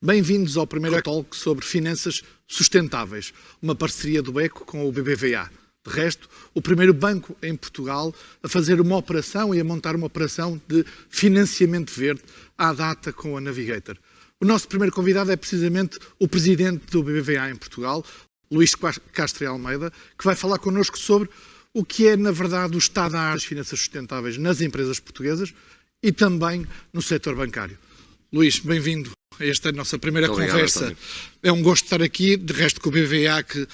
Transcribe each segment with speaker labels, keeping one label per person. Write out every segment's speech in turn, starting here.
Speaker 1: Bem-vindos ao primeiro talk sobre finanças sustentáveis, uma parceria do ECO com o BBVA. De resto, o primeiro banco em Portugal a fazer uma operação e a montar uma operação de financiamento verde à data com a Navigator. O nosso primeiro convidado é precisamente o presidente do BBVA em Portugal, Luís Castro e Almeida, que vai falar connosco sobre o que é, na verdade, o estado da arte das finanças sustentáveis nas empresas portuguesas e também no setor bancário. Luís, bem-vindo a esta nossa primeira conversa. Obrigado, é um gosto estar aqui, de resto com o BBVA que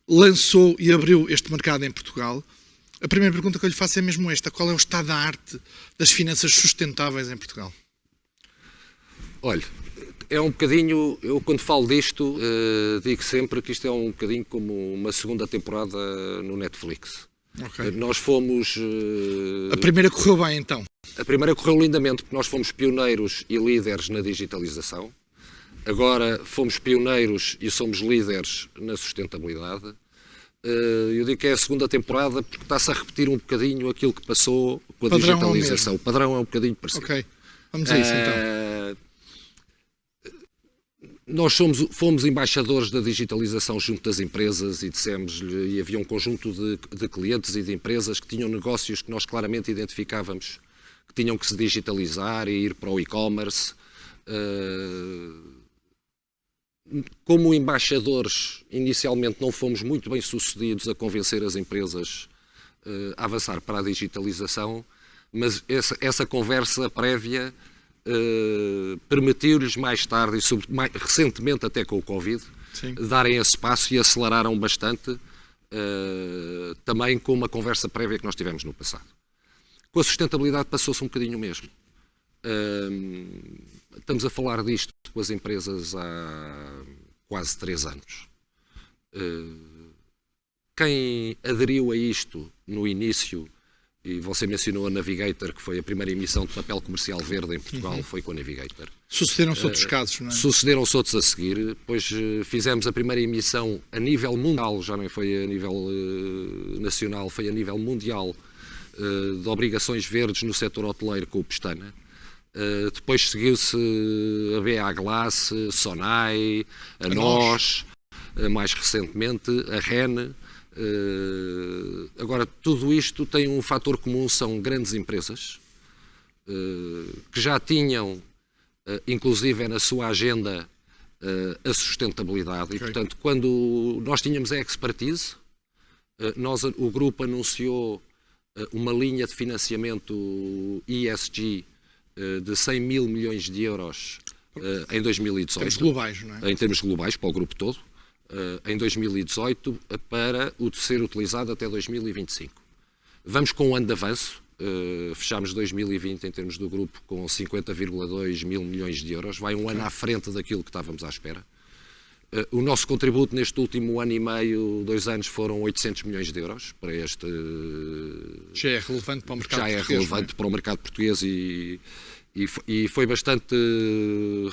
Speaker 1: lançou e abriu este mercado em Portugal. A primeira pergunta que eu lhe faço é mesmo esta: qual é o estado da arte das finanças sustentáveis em Portugal?
Speaker 2: Olha, é um bocadinho, eu quando falo disto, digo sempre que isto é um bocadinho como uma segunda temporada no Netflix.
Speaker 1: Okay.
Speaker 2: Nós fomos...
Speaker 1: A primeira correu bem, então?
Speaker 2: A primeira correu lindamente, porque nós fomos pioneiros e líderes na digitalização. Agora fomos pioneiros e somos líderes na sustentabilidade. Eu digo que é a segunda temporada porque está-se a repetir um bocadinho aquilo que passou com a digitalização. O padrão é um bocadinho parecido.
Speaker 1: Ok, vamos a isso então.
Speaker 2: Nós fomos embaixadores da digitalização junto das empresas e dissemos-lhe, e havia um conjunto de clientes e de empresas que tinham negócios que nós claramente identificávamos que tinham que se digitalizar e ir para o e-commerce. Como embaixadores, inicialmente não fomos muito bem sucedidos a convencer as empresas a avançar para a digitalização, mas essa conversa prévia permitiu-lhes mais tarde, e recentemente até com o Covid, sim, darem esse passo e aceleraram bastante, também com uma conversa prévia que nós tivemos no passado. Com a sustentabilidade passou-se um bocadinho o mesmo. Estamos a falar disto com as empresas há quase 3 anos. Quem aderiu a isto no início, e você mencionou a Navigator, que foi a primeira emissão de papel comercial verde em Portugal, foi com a Navigator.
Speaker 1: Sucederam-se outros casos, não é?
Speaker 2: Sucederam-se outros a seguir. Depois fizemos a primeira emissão a nível mundial, já não foi a nível nacional, foi a nível mundial, de obrigações verdes no setor hoteleiro com o Pestana. Depois seguiu-se a BA Glass, Sonai, a NOS, mais recentemente a REN. Agora, tudo isto tem um fator comum, são grandes empresas que já tinham, inclusive na sua agenda, a sustentabilidade. Okay. E, portanto, quando nós tínhamos a expertise, o grupo anunciou uma linha de financiamento ESG de 100 mil milhões de euros em 2018.
Speaker 1: Em termos globais, não é?
Speaker 2: Em termos globais, para o grupo todo. Em 2018 para ser utilizado até 2025. Vamos com um ano de avanço, fechámos 2020 em termos do grupo com 50,2 mil milhões de euros, vai um ano à frente daquilo que estávamos à espera. O nosso contributo neste último ano e meio, 2 anos, foram 800 milhões de euros para este...
Speaker 1: Já é relevante para o mercado português.
Speaker 2: Já é relevante para o mercado português e foi bastante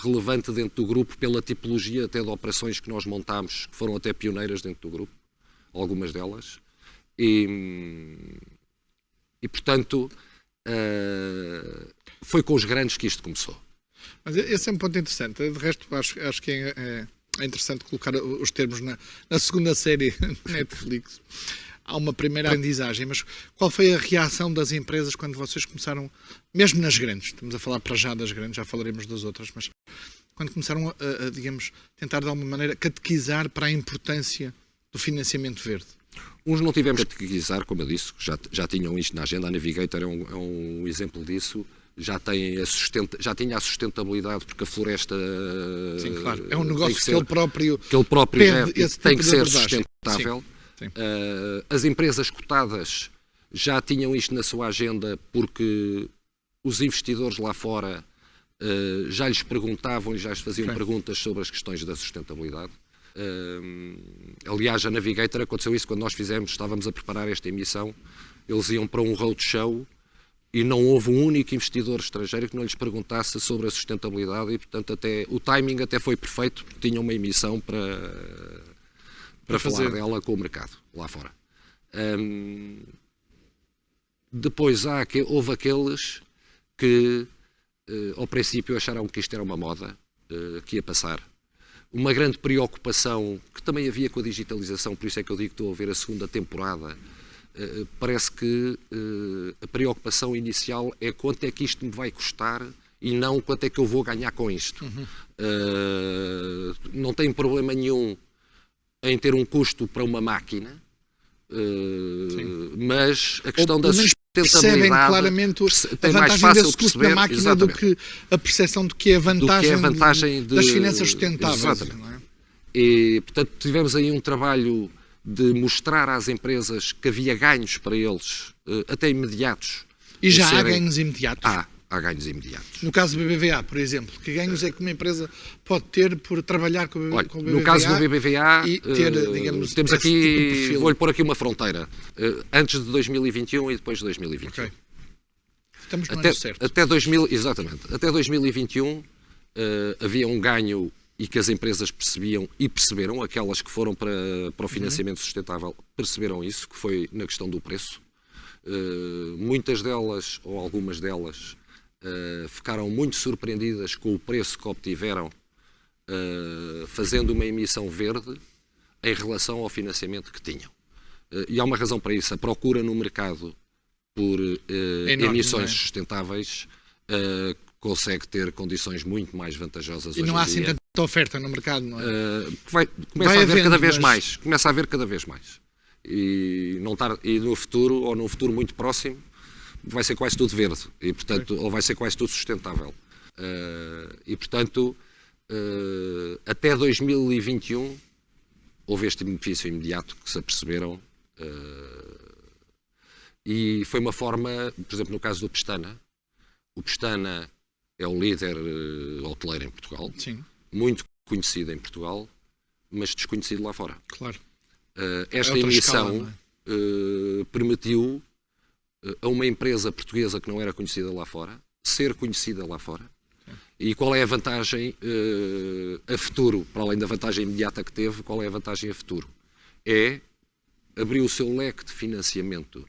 Speaker 2: relevante dentro do grupo pela tipologia até de operações que nós montámos, que foram até pioneiras dentro do grupo, algumas delas. E portanto, foi com os grandes que isto começou.
Speaker 1: Mas esse é um ponto interessante. De resto, acho que é interessante colocar os termos na segunda série Netflix. Há uma primeira aprendizagem, mas qual foi a reação das empresas quando vocês começaram, mesmo nas grandes, estamos a falar para já das grandes, já falaremos das outras, mas quando começaram a digamos, tentar de alguma maneira catequizar para a importância do financiamento verde?
Speaker 2: Uns não tivemos que catequizar, como eu disse, já tinham isto na agenda. A Navigator é um exemplo disso. Já tinha a sustentabilidade, porque a floresta...
Speaker 1: Sim, claro. É um negócio que ele próprio
Speaker 2: tem que ser sustentável. Sim. As empresas cotadas já tinham isto na sua agenda porque os investidores lá fora já lhes perguntavam e já lhes faziam perguntas sobre as questões da sustentabilidade. Aliás, a Navigator aconteceu isso quando nós estávamos a preparar esta emissão. Eles iam para um roadshow e não houve um único investidor estrangeiro que não lhes perguntasse sobre a sustentabilidade e, portanto, o timing até foi perfeito porque tinham uma emissão para falar dela com o mercado lá fora. Depois houve aqueles que ao princípio acharam que isto era uma moda que ia passar uma grande preocupação que também havia com a digitalização, por isso é que eu digo que estou a ver a segunda temporada. Parece que a preocupação inicial é quanto é que isto me vai custar e não quanto é que eu vou ganhar com isto. Não tem problema nenhum em ter um custo para uma máquina, mas a questão da sustentabilidade
Speaker 1: percebem claramente a vantagem desse custo da máquina do que a percepção do que é a vantagem, das finanças sustentáveis.
Speaker 2: Exatamente.
Speaker 1: Não é?
Speaker 2: E, portanto, tivemos aí um trabalho de mostrar às empresas que havia ganhos para eles, até imediatos.
Speaker 1: E já há ganhos imediatos?
Speaker 2: Há ganhos imediatos.
Speaker 1: No caso do BBVA, por exemplo, que ganhos é que uma empresa pode ter por trabalhar com o BBVA?
Speaker 2: No caso do BBVA,
Speaker 1: e ter, digamos,
Speaker 2: temos aqui,
Speaker 1: tipo de perfil.
Speaker 2: vou-lhe pôr aqui uma fronteira, antes de 2021 e depois de 2021.
Speaker 1: Okay. Estamos no ano certo.
Speaker 2: Exatamente. Até 2021 havia um ganho e que as empresas percebiam e perceberam, aquelas que foram para o financiamento sustentável, perceberam isso, que foi na questão do preço. Muitas delas, ou algumas delas, ficaram muito surpreendidas com o preço que obtiveram fazendo uma emissão verde em relação ao financiamento que tinham. E há uma razão para isso. A procura no mercado por emissões sustentáveis consegue ter condições muito mais vantajosas hoje em dia.
Speaker 1: E não há assim tanta oferta no mercado, não é?
Speaker 2: Começa a haver cada vez mais. Começa a haver cada vez mais. E no futuro, ou num futuro muito próximo, vai ser quase tudo verde. E, portanto, ou vai ser quase tudo sustentável. E, portanto, até 2021 houve este benefício imediato que se aperceberam. E foi uma forma, por exemplo, no caso do Pestana. O Pestana é o líder hoteleiro em Portugal.
Speaker 1: Sim.
Speaker 2: Muito conhecido em Portugal, mas desconhecido lá fora.
Speaker 1: Claro.
Speaker 2: Esta emissão permitiu a uma empresa portuguesa que não era conhecida lá fora, ser conhecida lá fora. E qual é a vantagem a futuro, para além da vantagem imediata que teve, qual é a vantagem a futuro? É abrir o seu leque de financiamento,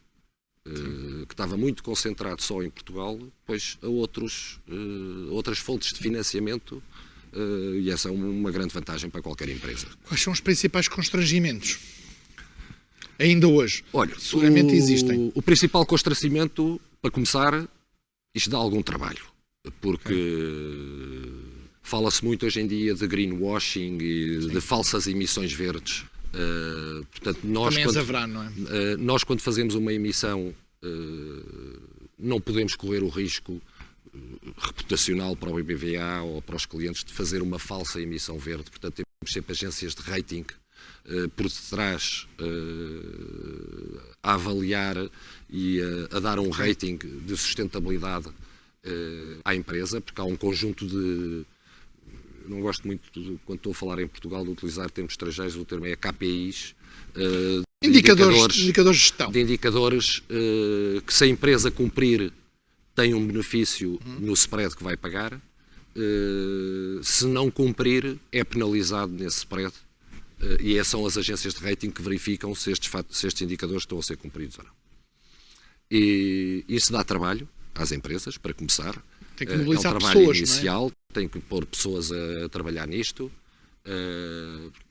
Speaker 2: que estava muito concentrado só em Portugal, pois a outras fontes de financiamento, e essa é uma grande vantagem para qualquer empresa.
Speaker 1: Quais são os principais constrangimentos? Ainda hoje?
Speaker 2: Olha,
Speaker 1: seguramente existem.
Speaker 2: O principal constrangimento, para começar, isto dá algum trabalho, porque fala-se muito hoje em dia de greenwashing e de falsas emissões verdes. Portanto, nós quando fazemos uma emissão não podemos correr o risco reputacional para o BBVA ou para os clientes de fazer uma falsa emissão verde. Portanto, temos sempre agências de rating por detrás a avaliar e a dar um rating de sustentabilidade à empresa, porque há um conjunto de... Não gosto muito, quando estou a falar em Portugal, de utilizar termos estrangeiros, o termo é KPIs.
Speaker 1: Indicadores de gestão.
Speaker 2: De indicadores que, se a empresa cumprir, tem um benefício no spread que vai pagar. Se não cumprir, é penalizado nesse spread. E são as agências de rating que verificam se estes indicadores estão a ser cumpridos ou não. E isso dá trabalho às empresas, para começar.
Speaker 1: Tem que mobilizar
Speaker 2: é um trabalho
Speaker 1: pessoas,
Speaker 2: inicial, tem que pôr pessoas a trabalhar nisto.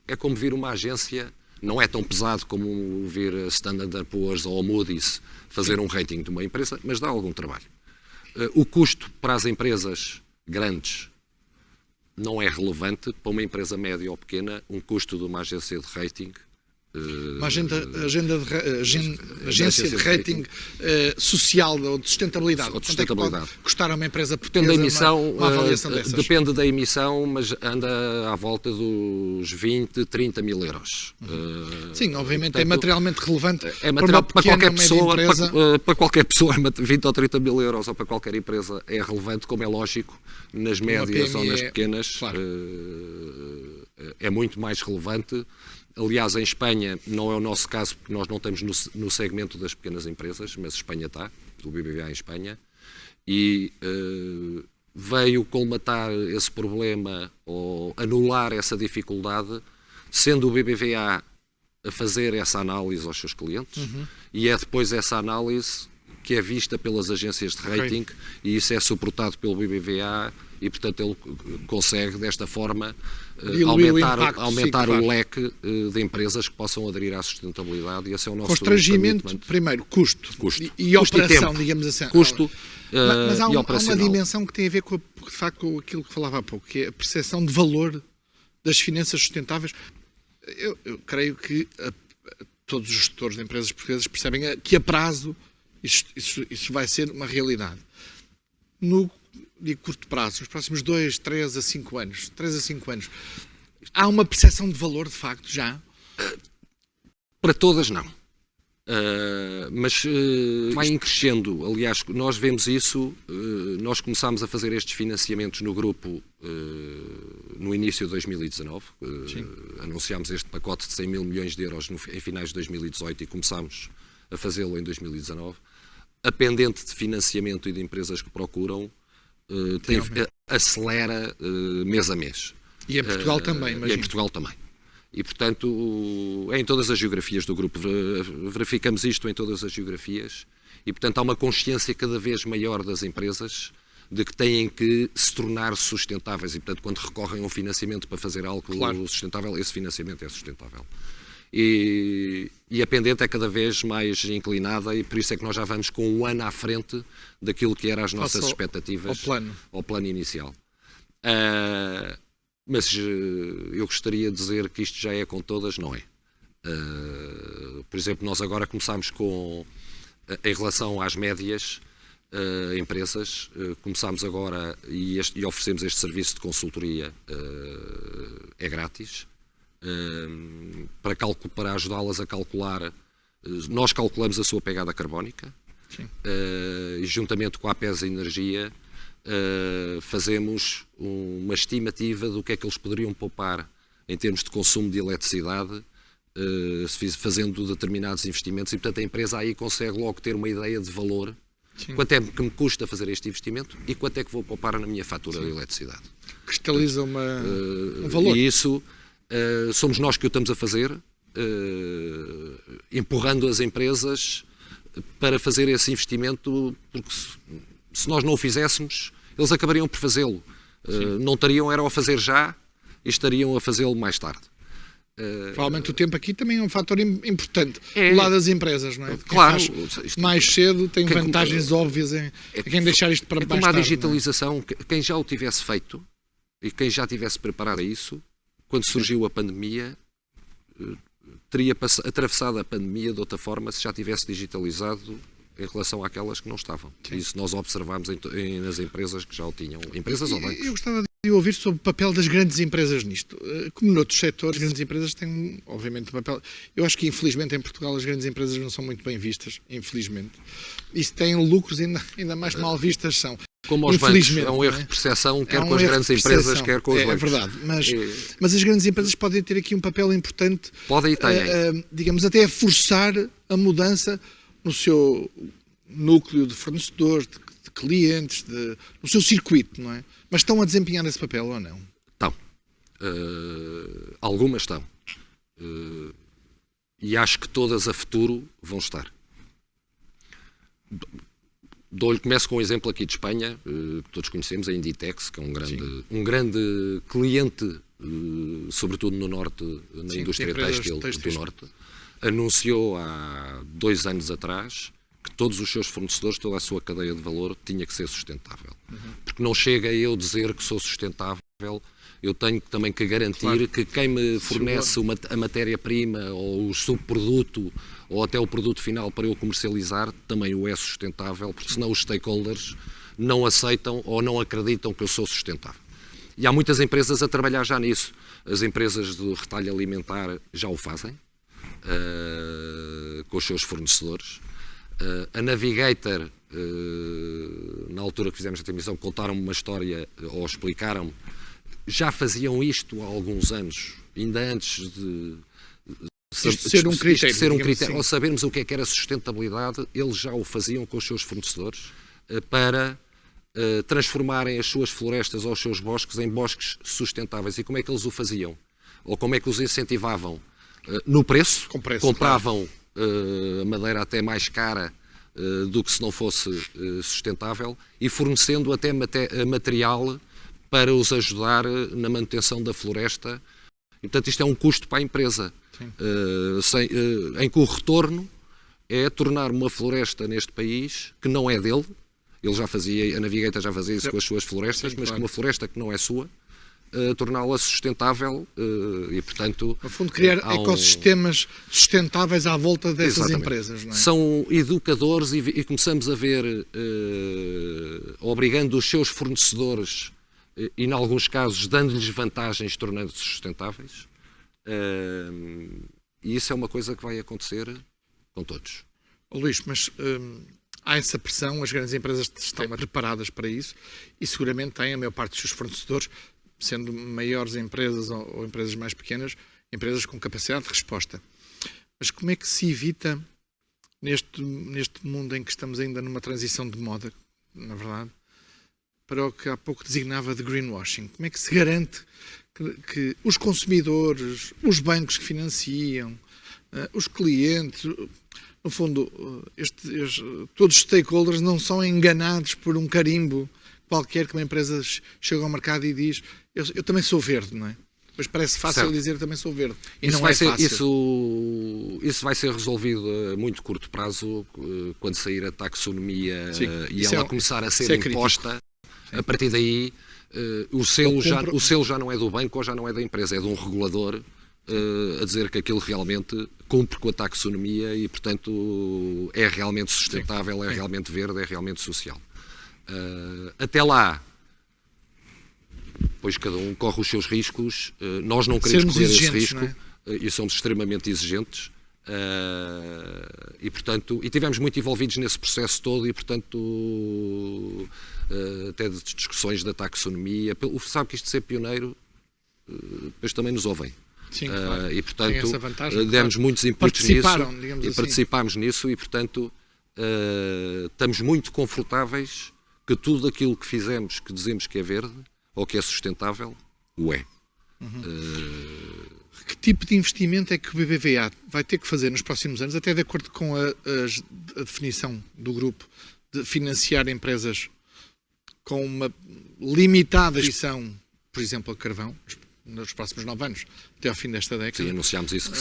Speaker 2: É como vir uma agência, não é tão pesado como vir a Standard & Poor's ou a Moody's fazer um rating de uma empresa, mas dá algum trabalho. O custo para as empresas grandes não é relevante. Para uma empresa média ou pequena, um custo de uma agência de rating...
Speaker 1: Uma agência de rating social ou de sustentabilidade.
Speaker 2: Ou de sustentabilidade.
Speaker 1: Quanto é que pode custar a uma empresa portuguesa uma avaliação dessas?
Speaker 2: Depende da emissão, mas anda à volta dos 20, 30 mil euros.
Speaker 1: Sim, obviamente, portanto, é materialmente relevante
Speaker 2: para qualquer pessoa. Para qualquer pessoa, 20 ou 30 mil euros, ou para qualquer empresa, é relevante, como é lógico, nas médias ou nas pequenas. Claro. É muito mais relevante. Aliás, em Espanha não é o nosso caso, porque nós não estamos no segmento das pequenas empresas, mas Espanha está, o BBVA em Espanha, e veio colmatar esse problema ou anular essa dificuldade, sendo o BBVA a fazer essa análise aos seus clientes, e é depois essa análise que é vista pelas agências de rating, e isso é suportado pelo BBVA e, portanto, ele consegue, desta forma,
Speaker 1: Diluir o impacto,
Speaker 2: aumentar
Speaker 1: sim, claro.
Speaker 2: o leque de empresas que possam aderir à sustentabilidade, e esse é o nosso
Speaker 1: Constrangimento,
Speaker 2: commitment.
Speaker 1: primeiro, custo.
Speaker 2: Custo.
Speaker 1: E
Speaker 2: Custo e
Speaker 1: operação,
Speaker 2: tempo.
Speaker 1: digamos assim.
Speaker 2: Custo
Speaker 1: Mas há
Speaker 2: e
Speaker 1: uma
Speaker 2: operacional.
Speaker 1: dimensão que tem a ver com, de facto, com aquilo que falava há pouco, que é a percepção de valor das finanças sustentáveis. Eu creio que todos os gestores de empresas portuguesas percebem que a prazo isso vai ser uma realidade. No de curto prazo, nos próximos 2, 3 a 5 anos, há uma percepção de valor, de facto, já?
Speaker 2: Para todas, não. Mas vai em crescendo. Aliás, nós vemos isso, nós começámos a fazer estes financiamentos no grupo no início de 2019. Anunciámos este pacote de 100 mil milhões de euros em finais de 2018 e começámos a fazê-lo em 2019. A pendente de financiamento e de empresas que procuram acelera mês a mês.
Speaker 1: E em Portugal também,
Speaker 2: E em Portugal também. E, portanto, em todas as geografias do grupo, verificamos isto em todas as geografias, e, portanto, há uma consciência cada vez maior das empresas de que têm que se tornar sustentáveis, e, portanto, quando recorrem a um financiamento para fazer algo sustentável, esse financiamento é sustentável. E a pendente é cada vez mais inclinada, e por isso é que nós já vamos com um ano à frente daquilo que eram as nossas expectativas ao plano inicial. Mas eu gostaria de dizer que isto já é com todas, não é? Por exemplo, nós agora começámos em relação às médias empresas, começámos agora e oferecemos este serviço de consultoria, é grátis, para ajudá-las a calcular. Nós calculamos a sua pegada carbónica e, juntamente com a APES Energia, fazemos uma estimativa do que é que eles poderiam poupar em termos de consumo de eletricidade, fazendo determinados investimentos, e, portanto, a empresa aí consegue logo ter uma ideia de valor. Sim. Quanto é que me custa fazer este investimento e quanto é que vou poupar na minha fatura de eletricidade.
Speaker 1: Cristaliza um valor.
Speaker 2: E isso somos nós que o estamos a fazer, empurrando as empresas para fazer esse investimento, porque se nós não o fizéssemos, eles acabariam por fazê-lo. Não estariam a fazer já e estariam a fazê-lo mais tarde.
Speaker 1: Provavelmente o tempo aqui também é um fator importante do lado das empresas, não é?
Speaker 2: Claro.
Speaker 1: Mais cedo tem vantagens óbvias em quem deixar isto para mais tarde.
Speaker 2: Como a digitalização, quem já o tivesse feito e quem já tivesse preparado a isso, quando surgiu a pandemia, teria atravessado a pandemia de outra forma se já tivesse digitalizado em relação àquelas que não estavam. Sim. Isso nós observamos nas empresas que já o tinham, empresas ou bancos.
Speaker 1: Eu gostava de ouvir sobre o papel das grandes empresas nisto. Como noutros setores, as grandes empresas têm, obviamente, um papel. Eu acho que, infelizmente, em Portugal as grandes empresas não são muito bem vistas, infelizmente. E se têm lucros ainda mais mal vistas são.
Speaker 2: Como aos bancos, é um erro de percepção, quer com as grandes empresas, quer com os bancos.
Speaker 1: É verdade, mas as grandes empresas podem ter aqui um papel importante,
Speaker 2: podem e têm.
Speaker 1: Digamos, até a forçar a mudança no seu núcleo de fornecedores, de clientes, no seu circuito, não é? Mas estão a desempenhar esse papel ou não?
Speaker 2: Estão. Algumas estão. E acho que todas a futuro vão estar. Começo com um exemplo aqui de Espanha, que todos conhecemos, a Inditex, que é um grande cliente, sobretudo no Norte, na indústria têxtil do Norte. Anunciou há 2 anos atrás que todos os seus fornecedores, toda a sua cadeia de valor, tinha que ser sustentável. Porque não chega a eu dizer que sou sustentável, eu tenho também que garantir que quem me fornece a matéria-prima ou o subproduto ou até o produto final para eu comercializar também o é sustentável, porque senão os stakeholders não aceitam ou não acreditam que eu sou sustentável. E há muitas empresas a trabalhar já nisso. As empresas de retalho alimentar já o fazem, com os seus fornecedores. A Navigator, na altura que fizemos a transmissão, contaram-me uma história, ou explicaram-me, já faziam isto há alguns anos, ainda antes de
Speaker 1: ser um critério.
Speaker 2: Assim. Ou sabermos o que era sustentabilidade, eles já o faziam com os seus fornecedores para transformarem as suas florestas ou os seus bosques em bosques sustentáveis. E como é que eles o faziam? Ou como é que os incentivavam? No preço, compravam a madeira até mais cara do que se não fosse sustentável, e fornecendo até material para os ajudar na manutenção da floresta. E, portanto, isto é um custo para a empresa, em que o retorno é tornar uma floresta neste país que não é dele. Ele já fazia, a Navigator já fazia isso com as suas florestas, mas com uma floresta que não é sua, torná-la sustentável e, portanto...
Speaker 1: No fundo, criar ecossistemas sustentáveis à volta dessas empresas, não é?
Speaker 2: São educadores e começamos a ver, obrigando os seus fornecedores e, em alguns casos, dando-lhes vantagens, tornando-se sustentáveis. E isso é uma coisa que vai acontecer com todos.
Speaker 1: Luís, mas há essa pressão, as grandes empresas estão preparadas para isso e seguramente têm a maior parte dos seus fornecedores, sendo maiores empresas ou empresas mais pequenas, empresas com capacidade de resposta. Mas como é que se evita, neste mundo em que estamos ainda numa transição de moda, na verdade, para o que há pouco designava de greenwashing, como é que se garante que os consumidores, os bancos que financiam, os clientes, no fundo, todos os stakeholders não são enganados por um carimbo qualquer que uma empresa chega ao mercado e diz eu também sou verde, não é? Pois parece fácil dizer eu também sou verde. E isso não é fácil.
Speaker 2: Isso vai ser resolvido a muito curto prazo, quando sair a taxonomia e ela começar a ser imposta. A partir daí, o selo já não é do banco ou já não é da empresa, é de um regulador a dizer que aquilo realmente cumpre com a taxonomia e, portanto, é realmente sustentável, é realmente verde, é realmente social. Até lá, pois cada um corre os seus riscos, nós não queremos correr esse risco e somos extremamente exigentes. E portanto, estivemos muito envolvidos nesse processo todo e portanto até de discussões da taxonomia, sabe que isto de ser pioneiro depois também nos ouvem.
Speaker 1: Sim, claro.
Speaker 2: E portanto
Speaker 1: vantagem,
Speaker 2: demos muitos inputs nisso e
Speaker 1: assim.
Speaker 2: participámos nisso e portanto estamos muito confortáveis que tudo aquilo que fizemos, que dizemos que é verde ou que é sustentável, o é.
Speaker 1: Que tipo de investimento é que o BBVA vai ter que fazer nos próximos anos, até de acordo com a definição do grupo, de financiar empresas com uma limitada exposição, por exemplo, a carvão, nos próximos 9 anos, até ao fim desta década?
Speaker 2: Sim, anunciámos isso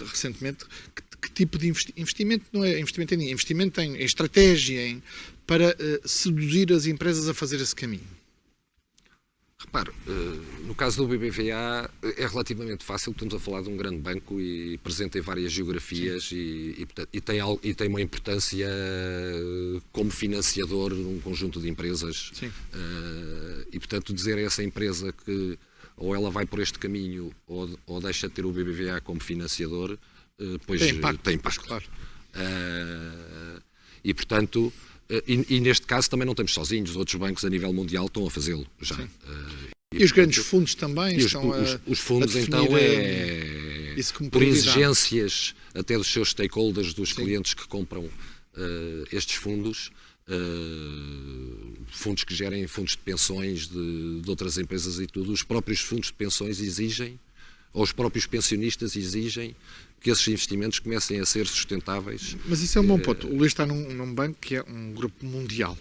Speaker 2: recentemente.
Speaker 1: Que tipo de investimento? Não é investimento em investimento em estratégia, para seduzir as empresas a fazer esse caminho?
Speaker 2: Repare, no caso do BBVA é relativamente fácil, estamos a falar de um grande banco e presente em várias geografias e tem uma importância como financiador num conjunto de empresas. E portanto dizer a essa empresa que ou ela vai por este caminho ou deixa de ter o BBVA como financiador, pois tem impacto. Claro. E portanto... E neste caso também não estamos sozinhos, os outros bancos a nível mundial estão a fazê-lo já.
Speaker 1: E os grandes fundos também estão
Speaker 2: os fundos então por exigências até dos seus stakeholders, dos clientes que compram estes fundos, fundos que gerem fundos de pensões de outras empresas e tudo, os próprios fundos de pensões exigem, ou os próprios pensionistas exigem que esses investimentos comecem a ser sustentáveis.
Speaker 1: Mas isso é um bom ponto. O Luís está num banco que é um grupo mundial.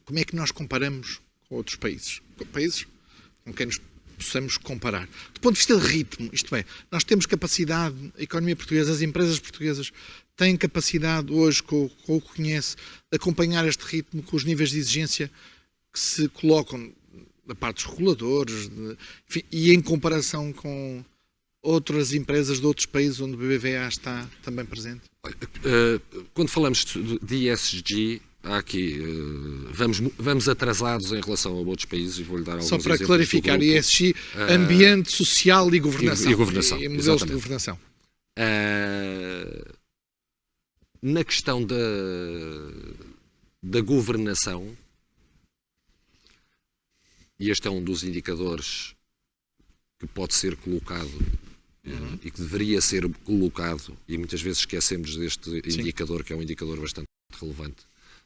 Speaker 1: Como é que nós comparamos com outros países? Com países com quem nos possamos comparar. Do ponto de vista de ritmo, isto é, nós temos capacidade, a economia portuguesa, as empresas portuguesas têm capacidade hoje, com o que conhece, de acompanhar este ritmo com os níveis de exigência que se colocam da parte dos reguladores, enfim, e em comparação com outras empresas de outros países onde o BBVA está também presente?
Speaker 2: Quando falamos de ESG, há aqui, vamos atrasados em relação a outros países e vou-lhe dar alguns exemplos.
Speaker 1: Só para clarificar, ESG, ambiente, social e governação.
Speaker 2: E
Speaker 1: modelos de governação.
Speaker 2: Na questão da governação, e este é um dos indicadores que pode ser colocado e que deveria ser colocado, e muitas vezes esquecemos deste indicador, que é um indicador bastante relevante.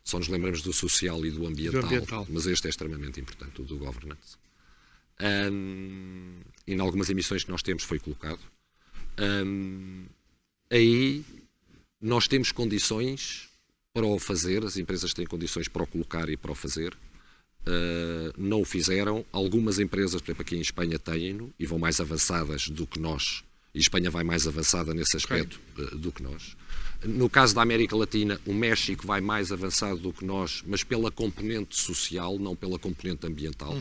Speaker 2: Só nos lembramos do social e do ambiental. Mas este é extremamente importante, o do governance. E em algumas emissões que nós temos foi colocado. Aí nós temos condições para o fazer, as empresas têm condições para o colocar e para o fazer, não o fizeram. Algumas empresas, por exemplo, aqui em Espanha têm-no e vão mais avançadas do que nós. E Espanha vai mais avançada nesse aspecto do que nós. No caso da América Latina, o México vai mais avançado do que nós, mas pela componente social, não pela componente ambiental.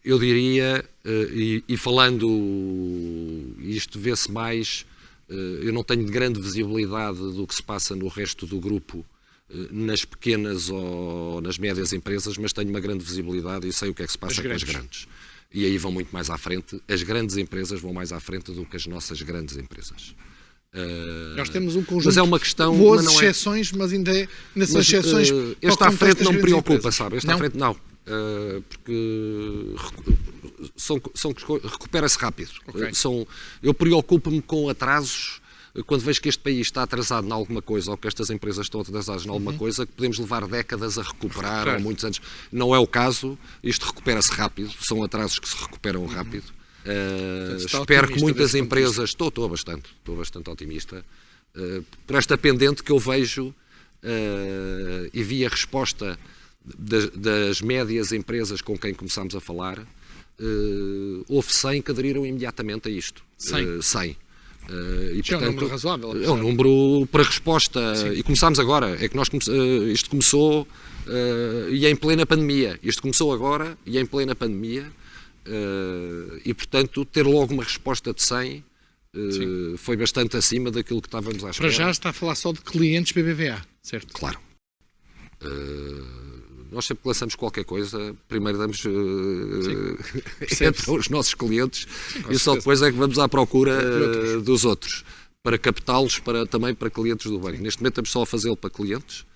Speaker 2: Eu diria, e falando, isto vê-se mais, eu não tenho grande visibilidade do que se passa no resto do grupo, nas pequenas ou nas médias empresas, mas tenho uma grande visibilidade e sei o que é que se passa com as grandes. E aí vão muito mais à frente. As grandes empresas vão mais à frente do que as nossas grandes empresas.
Speaker 1: Nós temos um conjunto
Speaker 2: mas é uma questão,
Speaker 1: de boas
Speaker 2: mas não é,
Speaker 1: exceções, mas ainda é nessas exceções...
Speaker 2: este à frente não me preocupa, sabe? Este
Speaker 1: não?
Speaker 2: à frente não. Porque recupera-se rápido.
Speaker 1: Okay.
Speaker 2: Eu preocupo-me com atrasos quando vejo que este país está atrasado em alguma coisa ou que estas empresas estão atrasadas em alguma coisa, que podemos levar décadas a recuperar ou muitos anos. Não é o caso. Isto recupera-se rápido. São atrasos que se recuperam rápido. Espero que muitas empresas... Estou bastante otimista. Por esta pendente que eu vejo e vi a resposta das médias empresas com quem começámos a falar, houve 100 que aderiram imediatamente a isto. 100. E, portanto,
Speaker 1: é um número razoável.
Speaker 2: É um número para resposta.
Speaker 1: Sim.
Speaker 2: E começámos agora. É que isto começou e é em plena pandemia. Isto começou agora e é em plena pandemia. E, portanto, ter logo uma resposta de 100 foi bastante acima daquilo que estávamos à espera.
Speaker 1: Para já está a falar só de clientes BBVA, certo?
Speaker 2: Claro. Nós sempre que lançamos qualquer coisa, primeiro damos entre os nossos clientes e só depois é que vamos à procura dos outros, para captá-los também para clientes do banco. Neste momento estamos só a fazê-lo para clientes,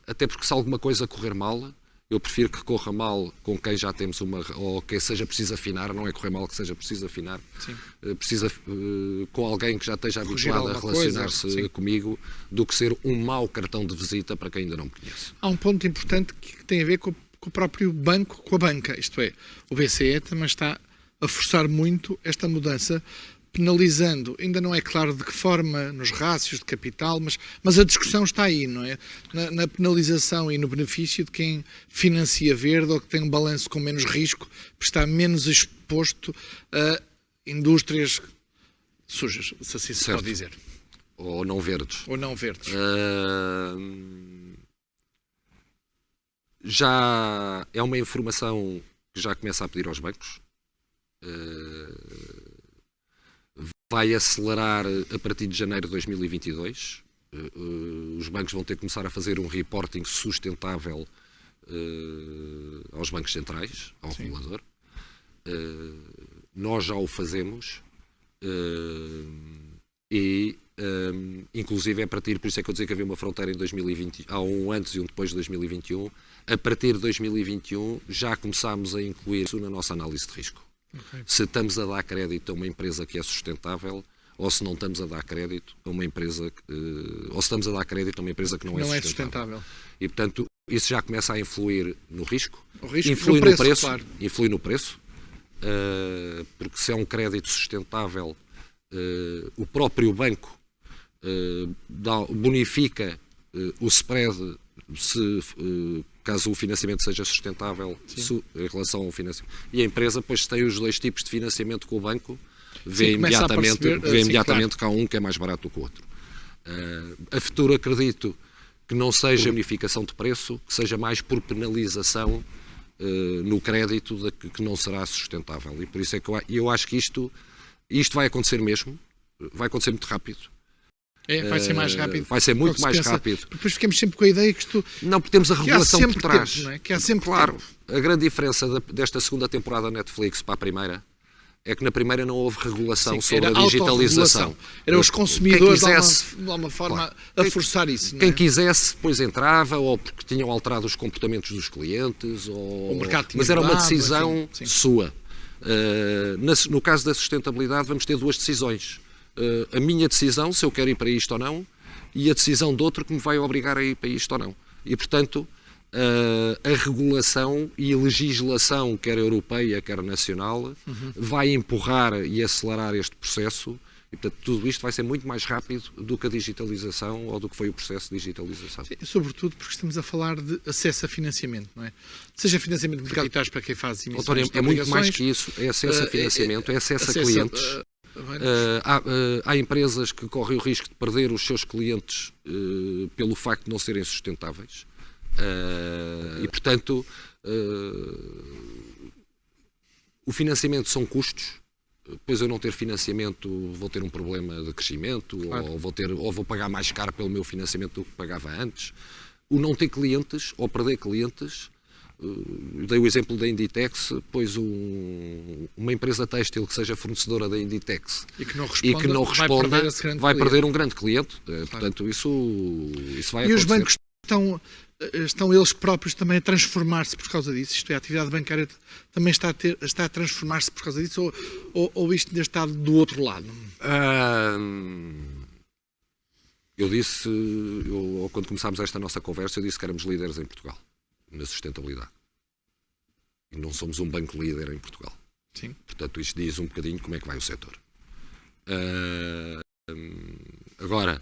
Speaker 2: até porque se alguma coisa correr mal, eu prefiro que corra mal com quem já temos ou que seja preciso afinar, não é correr mal que seja preciso afinar, precisa com alguém que já esteja habituado a relacionar-se comigo, do que ser um mau cartão de visita para quem ainda não me conhece.
Speaker 1: Há um ponto importante que tem a ver com o próprio banco, com a banca, isto é, o BCE também está a forçar muito esta mudança, penalizando, ainda não é claro de que forma, nos rácios de capital, mas a discussão está aí, não é? Na penalização e no benefício de quem financia verde ou que tem um balanço com menos risco, está menos exposto a indústrias sujas, se assim se pode dizer.
Speaker 2: Ou não verdes.
Speaker 1: Ou não verdes.
Speaker 2: Já é uma informação que já começa a pedir aos bancos. Vai acelerar a partir de janeiro de 2022. Os bancos vão ter que começar a fazer um reporting sustentável aos bancos centrais, ao regulador. Nós já o fazemos e, inclusive, a partir, por isso é que eu dizia que havia uma fronteira em 2020, há um antes e um depois de 2021. A partir de 2021 já começámos a incluir isso na nossa análise de risco. Se estamos a dar crédito a uma empresa que é sustentável ou se não estamos a dar crédito a uma empresa ou se estamos a dar crédito a uma empresa que não é sustentável. E, portanto, isso já começa a influir no risco, influi no preço, claro. Influi no preço, porque se é um crédito sustentável, o próprio banco bonifica o spread caso o financiamento seja sustentável em relação ao financiamento. E a empresa, depois, se tem os dois tipos de financiamento com o banco, vê imediatamente que há um que é mais barato do que o outro. A futuro acredito que não seja bonificação de preço, que seja mais por penalização no crédito que não será sustentável. E por isso é que eu acho que isto vai acontecer mesmo, vai acontecer muito rápido.
Speaker 1: Vai ser mais rápido.
Speaker 2: Vai ser muito mais rápido.
Speaker 1: Depois ficamos sempre com a ideia que isto...
Speaker 2: Não, porque temos a regulação por trás.
Speaker 1: Tempo, não é? Que há sempre
Speaker 2: claro,
Speaker 1: tempo.
Speaker 2: A grande diferença desta segunda temporada da Netflix para a primeira é que na primeira não houve regulação sobre a digitalização.
Speaker 1: Eram os consumidores, de alguma forma, a forçar isso. Não é?
Speaker 2: Quem quisesse, depois entrava, ou porque tinham alterado os comportamentos dos clientes, mas era uma decisão sua. No caso da sustentabilidade, vamos ter duas decisões. A minha decisão, se eu quero ir para isto ou não, e a decisão de outro que me vai obrigar a ir para isto ou não. E, portanto, a regulação e a legislação, quer europeia, quer nacional, vai empurrar e acelerar este processo E, portanto, tudo isto vai ser muito mais rápido do que a digitalização ou do que foi o processo de digitalização.
Speaker 1: Sim, sobretudo porque estamos a falar de acesso a financiamento, não é? Seja financiamento de capitais para quem faz emissões
Speaker 2: António,
Speaker 1: de
Speaker 2: é muito mais
Speaker 1: obrigações,
Speaker 2: que isso. É acesso a financiamento, é acesso a
Speaker 1: acesso
Speaker 2: clientes.
Speaker 1: a
Speaker 2: Há empresas que correm o risco de perder os seus clientes pelo facto de não serem sustentáveis. E, portanto, o financiamento são custos. Depois eu não ter financiamento, vou ter um problema de crescimento, claro. ou vou pagar mais caro pelo meu financiamento do que pagava antes. O não ter clientes ou perder clientes, dei o exemplo da Inditex, pois uma empresa têxtil que seja fornecedora da Inditex
Speaker 1: e que não responda
Speaker 2: vai perder um grande cliente. Claro. Portanto, isso vai acontecer.
Speaker 1: E os bancos estão eles próprios também a transformar-se por causa disso? Isto é, a atividade bancária também está a transformar-se por causa disso? Ou isto ainda está do outro lado?
Speaker 2: Eu disse, quando começámos esta nossa conversa, eu disse que éramos líderes em Portugal, na sustentabilidade. E não somos um banco líder em Portugal.
Speaker 1: Sim.
Speaker 2: Portanto, isto diz um bocadinho como é que vai o setor. Agora,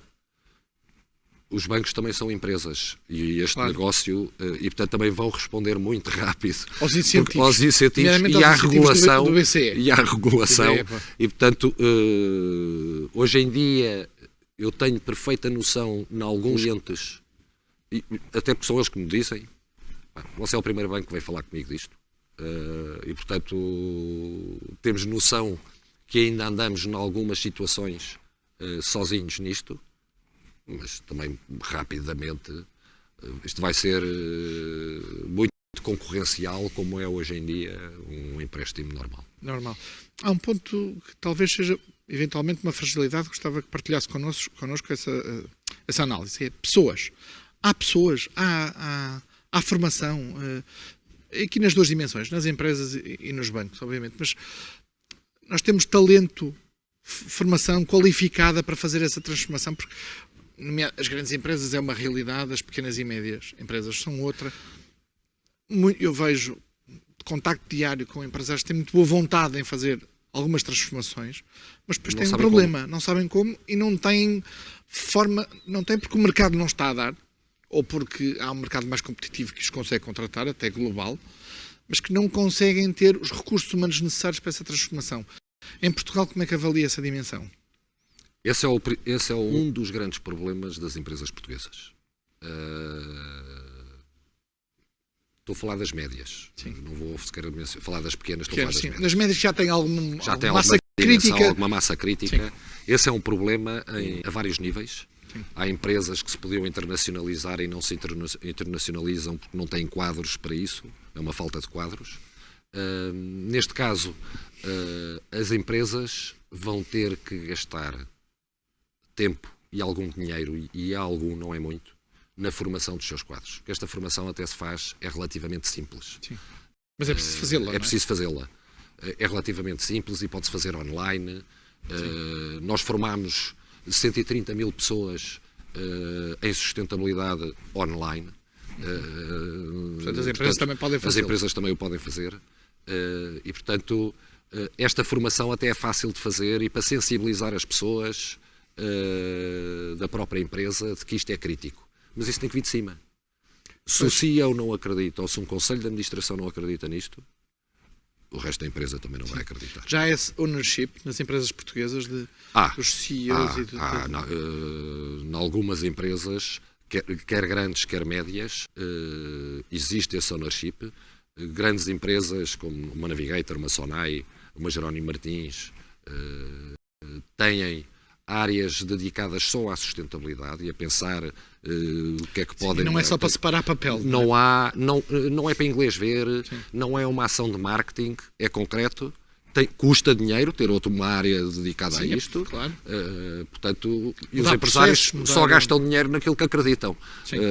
Speaker 2: os bancos também são empresas e este claro. Negócio, e portanto também vão responder muito rápido
Speaker 1: aos incentivos
Speaker 2: e à regulação. Do BCE. E à regulação. E portanto, hoje em dia eu tenho perfeita noção em alguns clientes, e até porque são eles que me dizem, você é o primeiro banco que vai falar comigo disto. E portanto temos noção que ainda andamos em algumas situações sozinhos nisto. Mas também rapidamente isto vai ser muito concorrencial, como é hoje em dia um empréstimo normal.
Speaker 1: Há um ponto que talvez seja eventualmente uma fragilidade, gostava que partilhasse connosco essa análise. É pessoas. Há pessoas, há formação, aqui nas duas dimensões, nas empresas e nos bancos, obviamente, mas nós temos talento, formação qualificada para fazer essa transformação, porque as grandes empresas é uma realidade, as pequenas e médias empresas são outra. Eu vejo contacto diário com empresários que têm muito boa vontade em fazer algumas transformações, mas depois têm um problema, não sabem como e não têm forma, não têm porque o mercado não está a dar, ou porque há um mercado mais competitivo que os consegue contratar, até global, mas que não conseguem ter os recursos humanos necessários para essa transformação. Em Portugal, como é que avalia essa dimensão?
Speaker 2: Esse é um dos grandes problemas das empresas portuguesas. Estou a falar das médias. Sim. Não vou sequer falar das pequenas, estou a falar das médias.
Speaker 1: Nas médias já tem alguma
Speaker 2: massa crítica. Sim. Esse é um problema a vários níveis. Sim. Há empresas que se podiam internacionalizar e não se internacionalizam porque não têm quadros para isso. É uma falta de quadros. Neste caso, as empresas vão ter que gastar tempo e algum dinheiro, e algum, não é muito, na formação dos seus quadros. Esta formação até se faz, é relativamente simples.
Speaker 1: Sim. Mas é preciso fazê-la,
Speaker 2: É preciso fazê-la. É relativamente simples e pode-se fazer online. Nós formamos 130 mil pessoas em sustentabilidade online.
Speaker 1: Portanto, as empresas também podem fazer.
Speaker 2: As empresas também o podem fazer. E, portanto, esta formação até é fácil de fazer e para sensibilizar as pessoas da própria empresa de que isto é crítico. Mas isso tem que vir de cima. Se o CEO não acredita ou se um conselho de administração não acredita nisto, o resto da empresa também não vai acreditar.
Speaker 1: Já há esse ownership nas empresas portuguesas dos CEOs e
Speaker 2: em algumas empresas, quer grandes, quer médias, existe esse ownership. Grandes empresas como uma Navigator, uma Sonai, uma Jerónimo Martins, têm áreas dedicadas só à sustentabilidade e a pensar o que é que podem...
Speaker 1: Sim, não é só para separar papel.
Speaker 2: Não é para inglês ver, sim. Não é uma ação de marketing, é concreto, custa dinheiro ter uma área dedicada a isto.
Speaker 1: Claro.
Speaker 2: Portanto, e os empresários só gastam dinheiro naquilo que acreditam.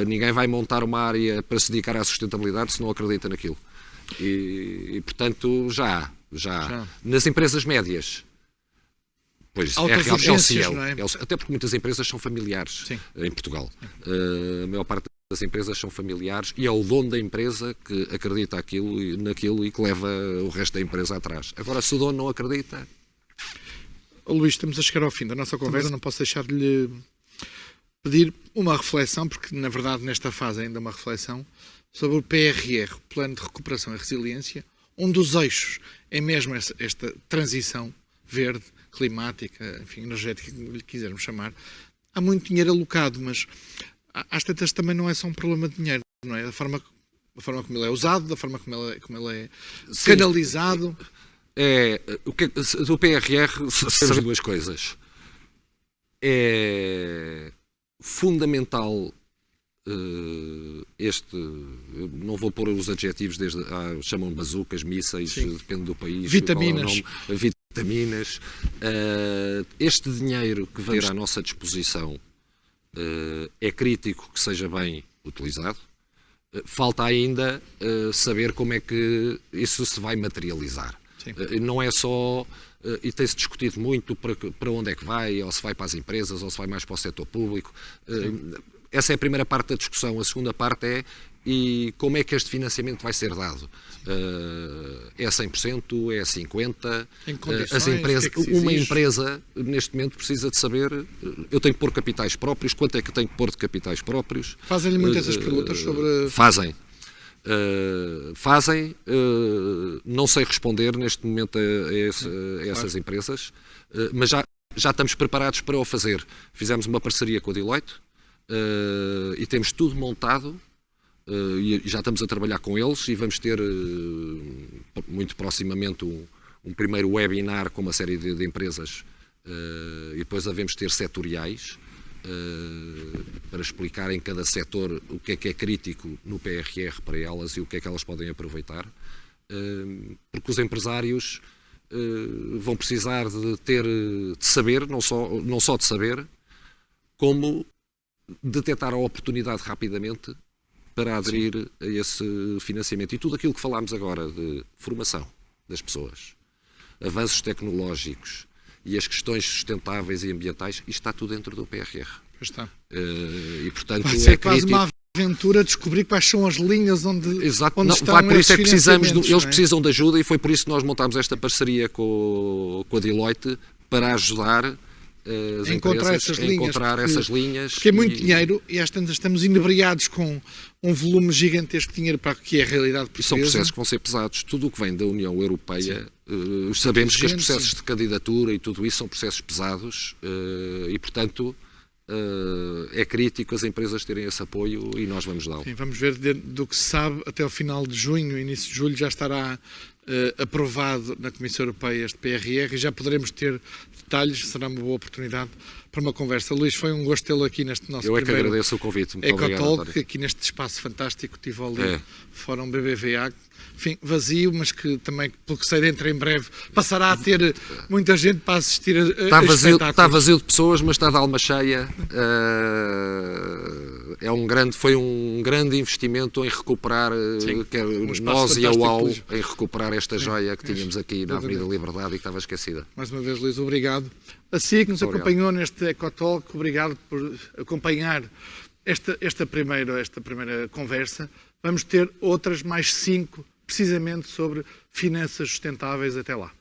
Speaker 2: Ninguém vai montar uma área para se dedicar à sustentabilidade se não acredita naquilo. E portanto, já. Nas empresas médias, pois é o CEO. É? Até porque muitas empresas são familiares. Sim. Em Portugal. A maior parte das empresas são familiares e é o dono da empresa que acredita naquilo e que leva o resto da empresa atrás. Agora, se o dono não acredita...
Speaker 1: Luís, estamos a chegar ao fim da nossa conversa, não posso deixar de lhe pedir uma reflexão, porque na verdade nesta fase ainda uma reflexão, sobre o PRR, o Plano de Recuperação e Resiliência, um dos eixos é mesmo esta transição verde, climática, enfim, energética, como lhe quisermos chamar. Há muito dinheiro alocado, mas às tantas também não é só um problema de dinheiro, não é? Da forma como ele é usado, da forma como ele é canalizado.
Speaker 2: Do PRR sabemos duas coisas. É fundamental não vou pôr os adjetivos, chamam bazucas, mísseis, depende do país.
Speaker 1: Vitaminas.
Speaker 2: Vitaminas. Este dinheiro que vem à nossa disposição é crítico que seja bem utilizado. Falta ainda saber como é que isso se vai materializar. Não é só, e tem-se discutido muito para onde é que vai, ou se vai para as empresas, ou se vai mais para o setor público. Essa é a primeira parte da discussão. A segunda parte é como é que este financiamento vai ser dado. É 100%, é 50%? As empresas, uma empresa, neste momento, precisa de saber, eu tenho que pôr capitais próprios, quanto é que tenho que pôr de capitais próprios?
Speaker 1: Fazem-lhe muitas essas perguntas sobre...
Speaker 2: Fazem, não sei responder neste momento a essas empresas, mas já estamos preparados para o fazer. Fizemos uma parceria com a Deloitte e temos tudo montado e já estamos a trabalhar com eles e vamos ter muito proximamente um primeiro webinar com uma série de empresas e depois devemos ter setoriais para explicar em cada setor o que é crítico no PRR para elas e o que é que elas podem aproveitar, porque os empresários vão precisar de saber, não só de saber, como detectar a oportunidade rapidamente para aderir a esse financiamento. E tudo aquilo que falámos agora de formação das pessoas, avanços tecnológicos e as questões sustentáveis e ambientais, isto está tudo dentro do PRR.
Speaker 1: Está.
Speaker 2: E, portanto,
Speaker 1: vai ser quase uma aventura descobrir quais são as linhas onde,
Speaker 2: exato.
Speaker 1: Onde estão
Speaker 2: por isso é que eles
Speaker 1: é?
Speaker 2: precisam de ajuda e foi por isso que nós montámos esta parceria com a Deloitte para ajudar as empresas a encontrar essas linhas.
Speaker 1: Porque é muito dinheiro e às tantas estamos inebriados com um volume gigantesco de dinheiro para o que é a realidade portuguesa.
Speaker 2: São processos que vão ser pesados. Tudo o que vem da União Europeia, sabemos que os processos de candidatura e tudo isso são processos pesados e, portanto, é crítico as empresas terem esse apoio e nós vamos dá-lo.
Speaker 1: Vamos ver, do que se sabe, até ao final de junho, início de julho, já estará aprovado na Comissão Europeia este PRR e já poderemos ter detalhes. Será uma boa oportunidade para uma conversa. Luís, foi um gosto tê-lo aqui neste nosso
Speaker 2: primeiro... Eu é que agradeço o convite. Muito
Speaker 1: Ecotalk, aqui neste espaço fantástico, Tivoli, Fórum BBVA. Enfim, vazio, mas que também, pelo que sei, dentro em breve passará a ter muita gente para assistir a
Speaker 2: está vazio de pessoas, mas está de alma cheia. Foi um grande investimento em recuperar, nós e a UAU, em recuperar esta joia que tínhamos aqui na Avenida Liberdade e que estava esquecida.
Speaker 1: Mais uma vez, Luís, obrigado. Assim que nos acompanhou neste Ecotalk, obrigado por acompanhar esta primeira conversa. Vamos ter outras mais 5, precisamente sobre finanças sustentáveis. Até lá.